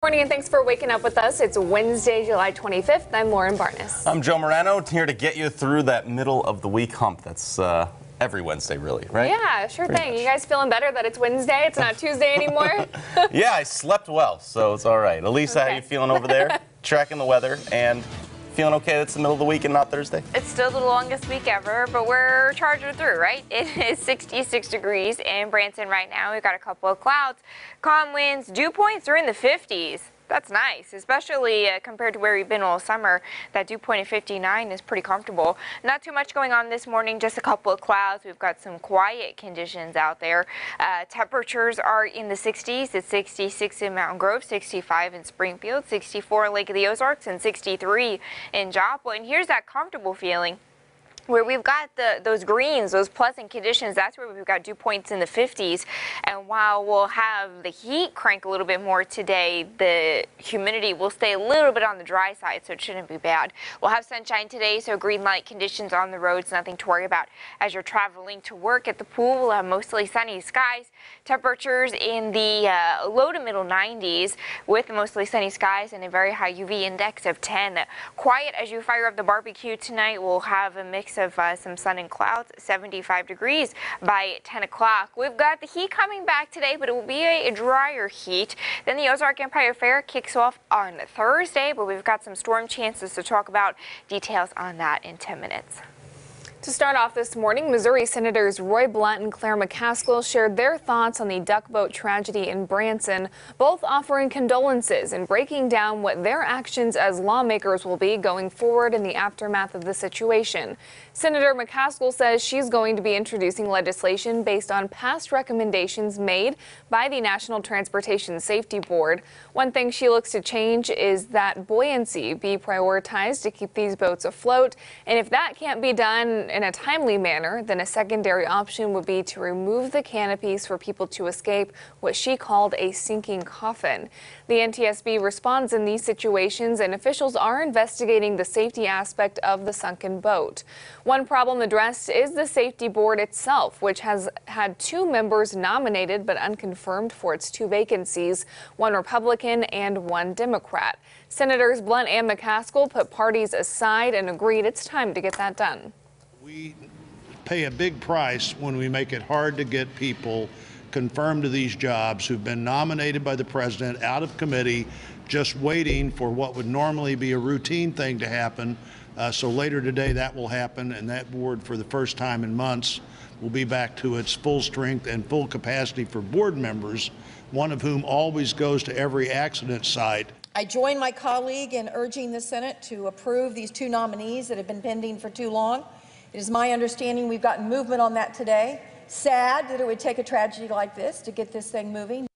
Morning and thanks for waking up with us. It's Wednesday, July 25th. I'm Lauren Barnes. I'm Joe Morano, here to get you through that middle of the week hump. That's every Wednesday, really, right? Yeah, sure Pretty thing. much. You guys feeling better that it's Wednesday? It's not Tuesday anymore? Yeah, I slept well, so it's all right. Elisa, Okay. how you feeling over there? Tracking the weather and feeling okay that it's the middle of the week and not Thursday? It's still the longest week ever, but we're charging through, right? It is 66 degrees in Branson right now. We've got a couple of clouds. Calm winds, dew points are in the 50s. That's nice, especially compared to where we've been all summer. That dew point of 59 is pretty comfortable. Not too much going on this morning, just a couple of clouds. We've got some quiet conditions out there. Temperatures are in the 60s. It's 66 in Mountain Grove, 65 in Springfield, 64 in Lake of the Ozarks, and 63 in Joplin. And here's that comfortable feeling where we've got those greens, those pleasant conditions. That's where we've got dew points in the 50s. And while we'll have the heat crank a little bit more today, the humidity will stay a little bit on the dry side, so it shouldn't be bad. We'll have sunshine today, so green light conditions on the roads, nothing to worry about. As you're traveling to work, at the pool, we'll have mostly sunny skies. Temperatures in the low to middle 90s with mostly sunny skies and a very high UV index of 10. Quiet as you fire up the barbecue tonight. We'll have a mix of some sun and clouds, 75 degrees by 10 o'clock. We've got the heat coming back today, but it will be a drier heat. Then the Ozark Empire Fair kicks off on Thursday, but we've got some storm chances to talk about. Details on that in 10 minutes. To start off this morning, Missouri Senators Roy Blunt and Claire McCaskill shared their thoughts on the duck boat tragedy in Branson, both offering condolences and breaking down what their actions as lawmakers will be going forward in the aftermath of the situation. Senator McCaskill says she's going to be introducing legislation based on past recommendations made by the National Transportation Safety Board. One thing she looks to change is that buoyancy be prioritized to keep these boats afloat, and if that can't be done in a timely manner, then a secondary option would be to remove the canopies for people to escape what she called a sinking coffin. The NTSB responds in these situations, and officials are investigating the safety aspect of the sunken boat. One problem addressed is the safety board itself, which has had 2 members nominated but unconfirmed for its 2 vacancies, 1 Republican and 1 Democrat. Senators Blunt and McCaskill put parties aside and agreed it's time to get that done. We pay a big price when we make it hard to get people confirmed to these jobs who've been nominated by the president out of committee, just waiting for what would normally be a routine thing to happen. So later today that will happen, and that board, for the first time in months, will be back to its full strength and full capacity for board members, one of whom always goes to every accident site. I join my colleague in urging the Senate to approve these 2 nominees that have been pending for too long. It is my understanding we've gotten movement on that today. Sad that it would take a tragedy like this to get this thing moving.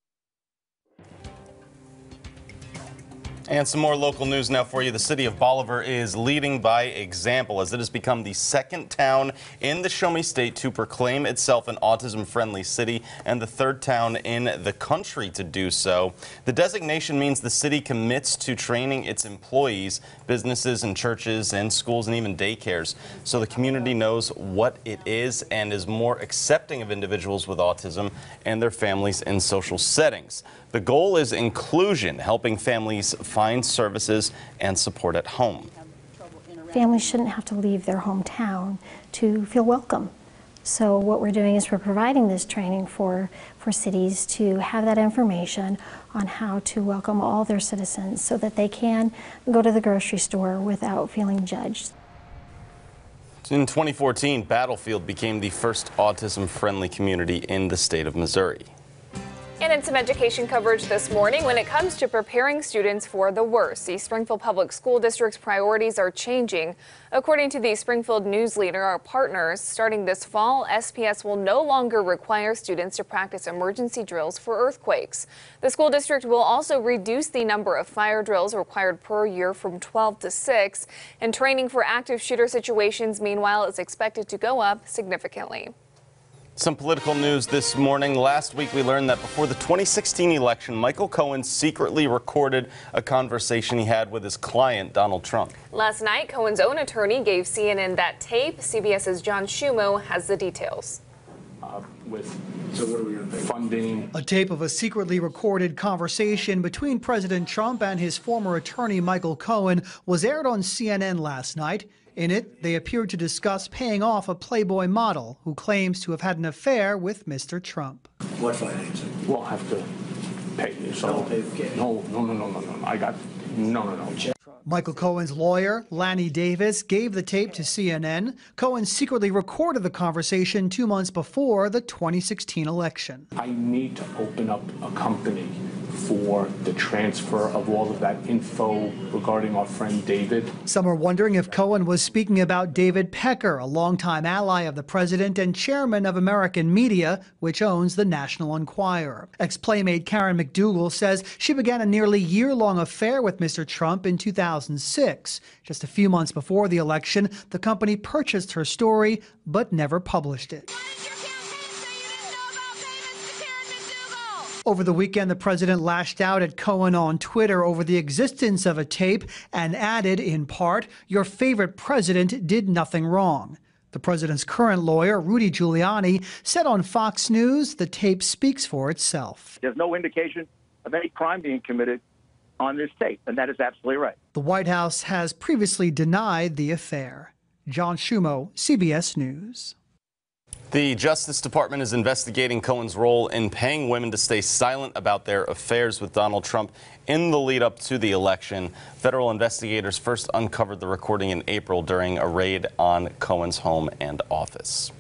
And some more local news now for you. The city of Bolivar is leading by example as it has become the 2nd town in the Show Me State to proclaim itself an autism-friendly city and the 3rd town in the country to do so. The designation means the city commits to training its employees, businesses and churches and schools and even daycares, so the community knows what it is and is more accepting of individuals with autism and their families in social settings. The goal is inclusion, helping families find services and support at home. Families shouldn't have to leave their hometown to feel welcome. So what we're doing is we're providing this training for cities to have that information on how to welcome all their citizens so that they can go to the grocery store without feeling judged. In 2014, Battlefield became the first autism-friendly community in the state of Missouri. And in some education coverage this morning, when it comes to preparing students for the worst, the Springfield Public School District's priorities are changing. According to the Springfield News Leader, our partners, starting this fall, SPS will no longer require students to practice emergency drills for earthquakes. The school district will also reduce the number of fire drills required per year from 12 to 6, and training for active shooter situations, meanwhile, is expected to go up significantly. Some political news this morning. Last week we learned that before the 2016 election, Michael Cohen secretly recorded a conversation he had with his client, Donald Trump. Last night, Cohen's own attorney gave CNN that tape. CBS's John Shumo has the details. So what are we going to pay? Funding. A tape of a secretly recorded conversation between President Trump and his former attorney Michael Cohen was aired on CNN last night. In it, they appeared to discuss paying off a Playboy model who claims to have had an affair with Mr. Trump. What financing? We'll have to pay you. So no. I got no. Michael Cohen's lawyer, Lanny Davis, gave the tape to CNN. Cohen secretly recorded the conversation 2 months before the 2016 election. I need to open up a company for the transfer of all of that info regarding our friend David. Some are wondering if Cohen was speaking about David Pecker, a longtime ally of the president and chairman of American Media, which owns the National Enquirer. Ex-Playmate Karen McDougal says she began a nearly year-long affair with Mr. Trump in 2006. Just a few months before the election, the company purchased her story but never published it. Over the weekend, the president lashed out at Cohen on Twitter over the existence of a tape and added, in part, "Your favorite president did nothing wrong." The president's current lawyer, Rudy Giuliani, said on Fox News the tape speaks for itself. There's no indication of any crime being committed on this tape, and that is absolutely right. The White House has previously denied the affair. John Schumo, CBS News. The Justice Department is investigating Cohen's role in paying women to stay silent about their affairs with Donald Trump in the lead up to the election. Federal investigators first uncovered the recording in April during a raid on Cohen's home and office.